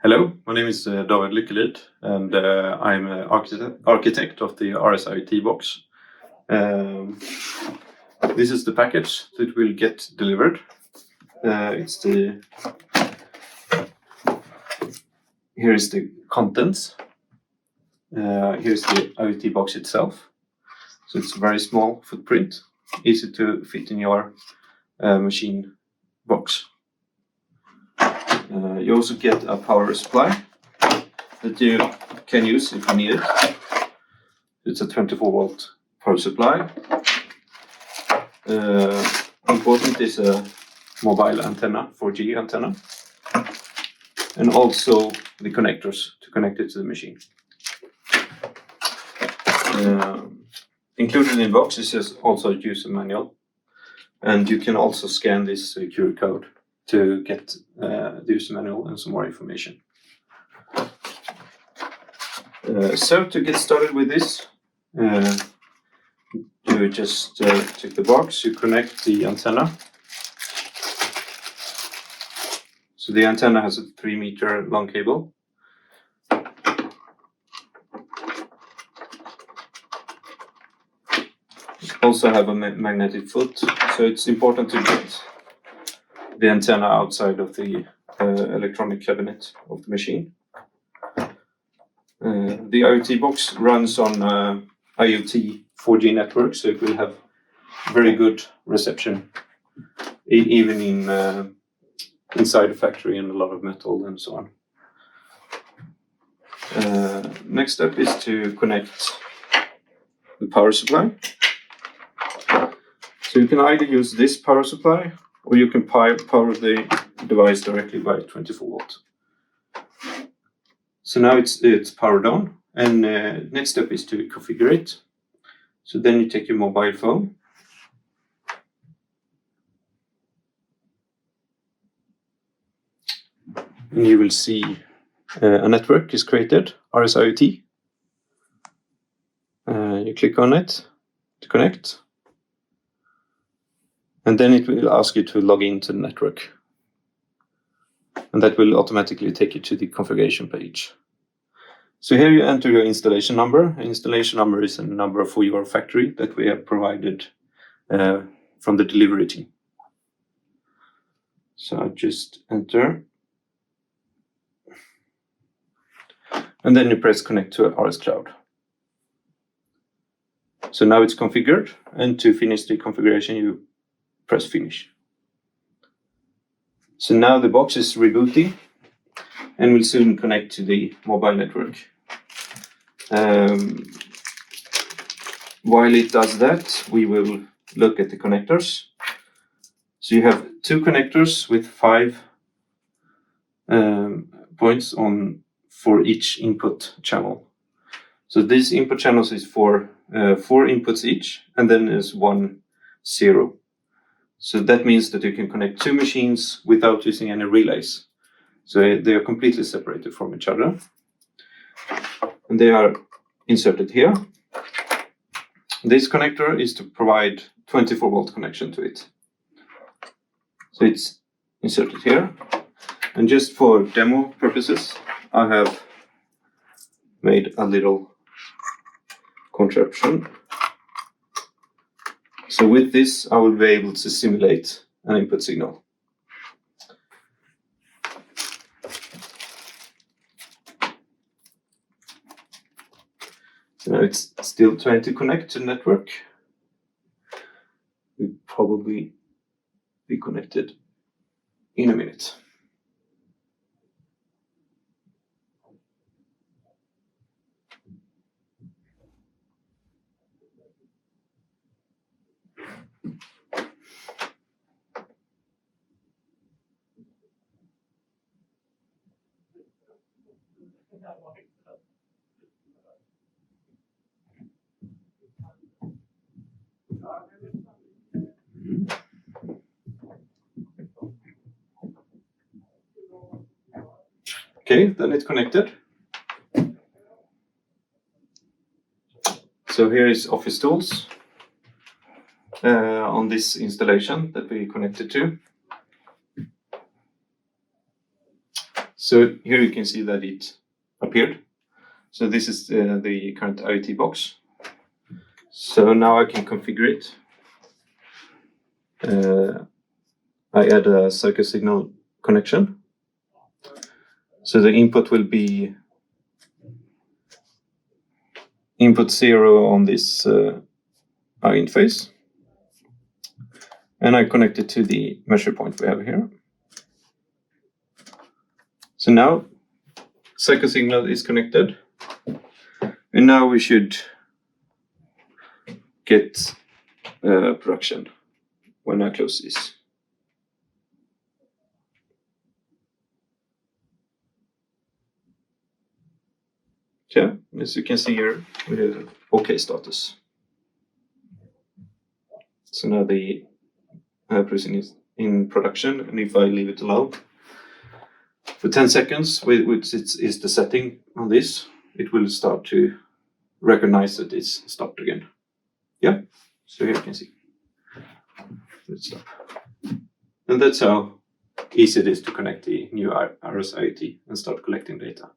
Hello, my name is David Lyckelid, and I'm an architect of the RS IoT box. This is the package that will get delivered. Here is the contents. Here's the IoT box itself. So it's a very small footprint, easy to fit in your machine box. You also get a power supply that you can use if you need it. It's a 24-volt power supply. Important is a mobile antenna, 4G antenna, and also the connectors to connect it to the machine. Included in the box is also a user manual, and you can also scan this QR code to get the user manual and some more information. So to get started with this, you just take the box, you connect the antenna. So the antenna has a 3-meter long cable. Also have a magnetic foot, so it's important to get the antenna outside of the electronic cabinet of the machine. The IoT box runs on IoT 4G network, so it will have very good reception, even in inside the factory and a lot of metal and so on. Next step is to connect the power supply. So you can either use this power supply, or you can power the device directly by 24 volt. So now it's powered on, and next step is to configure it. So then you take your mobile phone, and you will see a network is created, RS IoT. You click on it to connect. And then it will ask you to log into the network. And that will automatically take you to the configuration page. So here you enter your installation number. Installation number is a number for your factory that we have provided from the delivery team. So I just enter. And then you press connect to RS Cloud. So now it's configured, and to finish the configuration you press finish. So now the box is rebooting and will soon connect to the mobile network. While it does that, we will look at the connectors. So you have 2 connectors with 5 points for each input channel. So these input channels is for 4 inputs each, and then there's 1 0. So that means that you can connect 2 machines without using any relays. So they are completely separated from each other. And they are inserted here. This connector is to provide 24-volt connection to it. So it's inserted here. And just for demo purposes, I have made a little contraption. So with this, I will be able to simulate an input signal. So now it's still trying to connect to the network. We'll probably be connected in a minute. Okay, then it's connected. So here is Office Tools on this installation that we connected to. So here you can see that it appeared. So this is the current IoT box. So now I can configure it. I add a circuit signal connection. So the input will be input 0 on this interface. And I connect it to the measure point we have here. So now circuit signal is connected. And now we should get production when I close this. Yeah, as you can see here, we have OK status. So now the person is in production, and if I leave it alone for 10 seconds, which is the setting on this, it will start to recognize that it's stopped again. Yeah, so here you can see. Let's stop. And that's how easy it is to connect the new RS IoT and start collecting data.